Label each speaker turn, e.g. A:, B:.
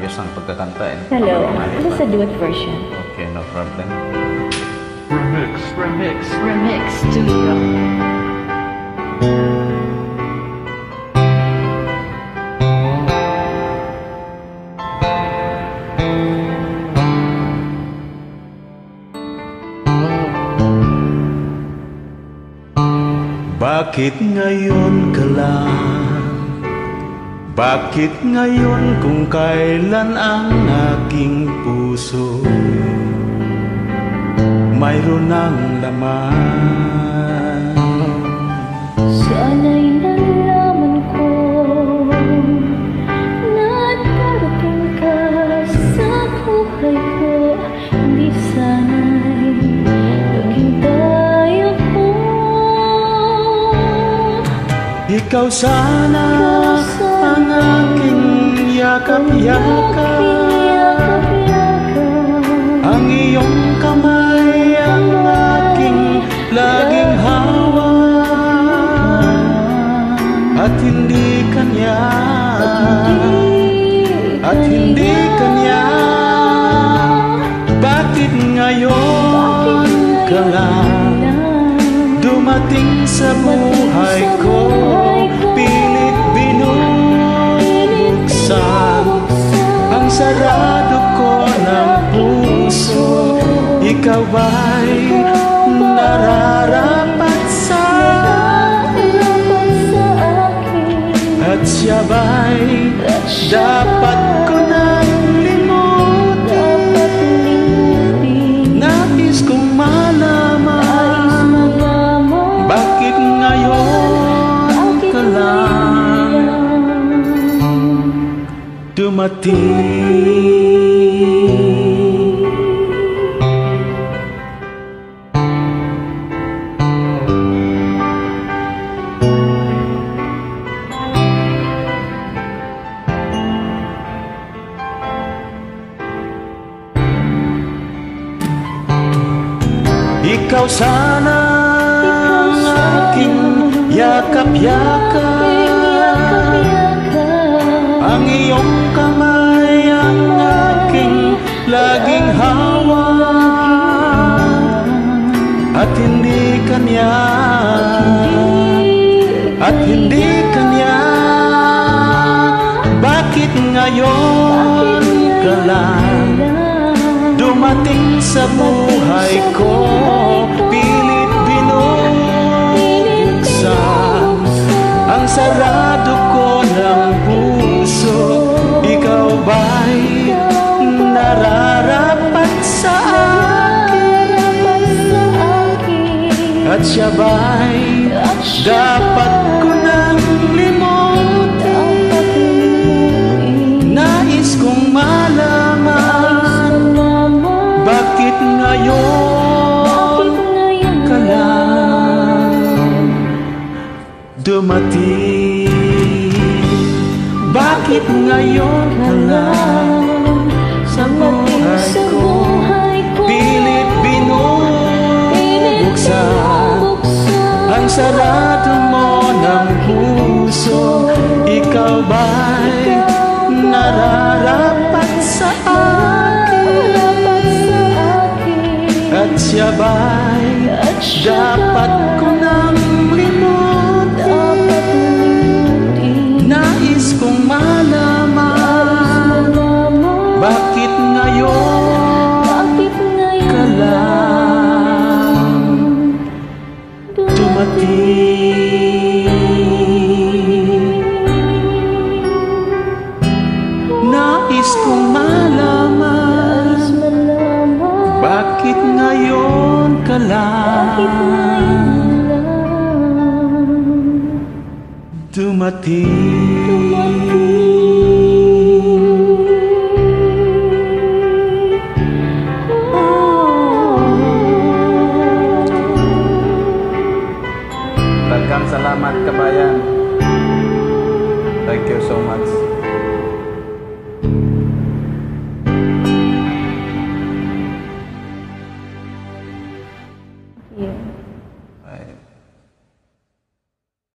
A: ayos ang pagkakanta.
B: Hello, this is a duet version.
A: Okay, no problem.
B: Remix Studio.
A: Bakit ngayon ka lang? Bakit ngayon kung kailan ang aking puso mayroon ng laman?
B: Sana'y nalaman ko na darating ka sa buhay ko. Hindi sana'y naghintay ako.
A: Ikaw sana ang aking yakap-yakap, ang iyong kamay ang aking laging hawak, at hindi kanya, at hindi kanya. Bakit ngayon ka lang dumating sa buhay ko? Pilit binubuksan ang sarado ko ng puso. Ikaw ba'y nararapat sa akin? At siya ba'y dapat ko nang limutin? Nais kong malaman, bakit ngayon ka lang dumating? Ikaw sana ang aking yakap-yakap, ang iyong kamay ang aking laging hawak, at hindi kanya, at hindi kanya. Bakit ngayon ka lang dumating sa buhay ko? Pilit binubuksan ang sarado ko ng puso. Ikaw ba'y nararapat sa akin? At siya ba'y dapat ko nang limutin? Nais kong malaman, bakit ngayon ka lang dumating? Bakit ngayon ka lang sa buhay ko? Pilit binubuksan ang sarado mo ng puso. Ikaw ba'y nararapat sa akin? At siya ba'y dapat ko nang limutin? Nais kong malaman, bakit ngayon ka lang dumating? Nais kong malaman, bakit ngayon ka lang dumating? Daghang salamat kabayan. Thank you so much.